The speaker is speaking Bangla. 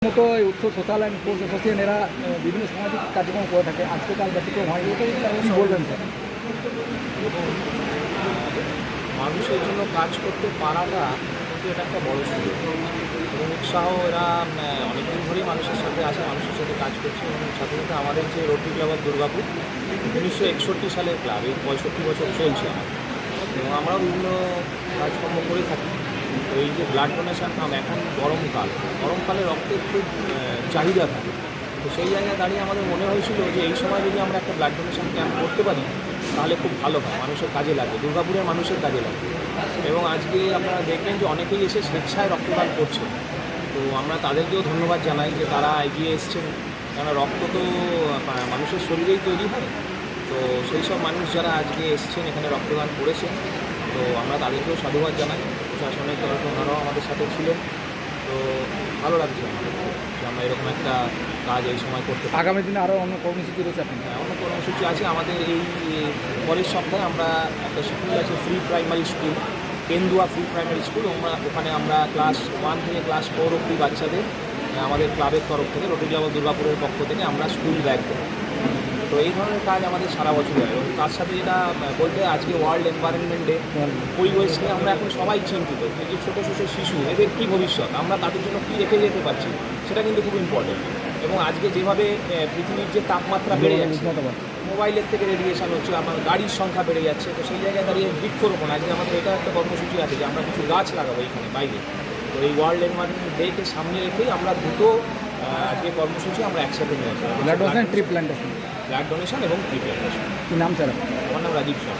প্রথমত এই উৎসব সোশ্যাল অ্যান্ড ফোর্স অ্যাসোসিয়েশন এরা বিভিন্ন সামাজিক কার্যক্রম করে থাকে, আজকে তার ব্যতিক্রম হয়, এটা কী বলবেন স্যার? মানুষের জন্য কাজ করতে পারাটা কিন্তু এটা একটা বড় সুযোগ এবং উৎসাহ। এরা অনেকদিন ধরেই মানুষের সাথে আছে, মানুষের সাথে কাজ করছে এবং সাথে সাথে আমাদের যে রোটারি ক্লাব অফ দুর্গাপুর 1961 সালের ক্লাব, এই 65 বছর চলছে আমার, এবং আমরাও বিভিন্ন কাজকর্ম করে থাকি। তো এই যে ব্লাড ডোনেশন ক্যাম্প, এখন গরমকালে রক্তের খুব চাহিদা থাকে। তো সেই জায়গায় দাঁড়িয়ে আমাদের মনে হয়েছিল যে এই সময় যদি আমরা একটা ব্লাড ডোনেশন ক্যাম্প করতে পারি তাহলে খুব ভালো হয়, মানুষের কাজে লাগবে, দুর্গাপুরের মানুষের কাজে লাগবে। এবং আজকে আপনারা দেখবেন যে অনেকেই এসে স্বেচ্ছায় রক্তদান করছে। তো আমরা তাদেরকেও ধন্যবাদ জানাই যে তারা এগিয়ে এসছেন, কেননা রক্ত তো মানুষের শরীরেই তৈরি হয়। তো সেই সব মানুষ যারা আজকে এসছেন এখানে রক্তদান করেছেন, তো আমরা তাদেরকেও সাধুবাদ জানাই। প্রশাসনের তরফে ওনারাও আমাদের সাথে ছিলেন। তো ভালো লাগছে আমাদের যে আমরা এরকম একটা কাজ এই সময় করতে পারি। আগামী দিনে আরও অন্য কর্মসূচি রয়েছে আপনার? অন্য কর্মসূচি আছে আমাদের। এই পরের সপ্তাহে আমরা একটা স্কুল আছে, free primary school, Kendua free primary school. ওখানে আমরা ক্লাস 1 থেকে ক্লাস 4 অবধি বাচ্চাদের আমাদের ক্লাবের তরফ থেকে, রোটারি ক্লাব অফ দুর্গাপুরের পক্ষ থেকে আমরা স্কুল ব্যাগ দেবো। তো এই ধরনের কাজ আমাদের সারা বছর হয়। এবং তার সাথে যেটা বলতে, আজকে ওয়ার্ল্ড এনভায়রনমেন্ট ডে, পরিবেশ নিয়ে আমরা এখন সবাই চিন্তিত। এই যে ছোটো ছোটো শিশু, এদের কী ভবিষ্যৎ, আমরা তাদের জন্য কী রেখে যেতে পারছি, সেটা কিন্তু খুব ইম্পর্টেন্ট। এবং আজকে যেভাবে পৃথিবীর যে তাপমাত্রা বেড়ে যাচ্ছে, মোবাইলের থেকে রেডিয়েশন হচ্ছে, আমার গাড়ির সংখ্যা বেড়ে যাচ্ছে, তো সেই জায়গায় দাঁড়িয়ে বৃক্ষরোপণ, আজকে আমাদের এটা একটা কর্মসূচি আছে যে আমরা কিছু গাছ লাগাবো এইখানে বাইরে। তো এই ওয়ার্ল্ড এনভায়রনমেন্ট ডেকে সামনে রেখেই আমরা দুটো আজকে কর্মসূচি আমরা একসাথে নিয়েছি, blood donation, tree plantation. Blood donation এবং ট্রি প্ল্যান্টেশন। কী নাম স্যার? আমার নাম রাজীব স্যার।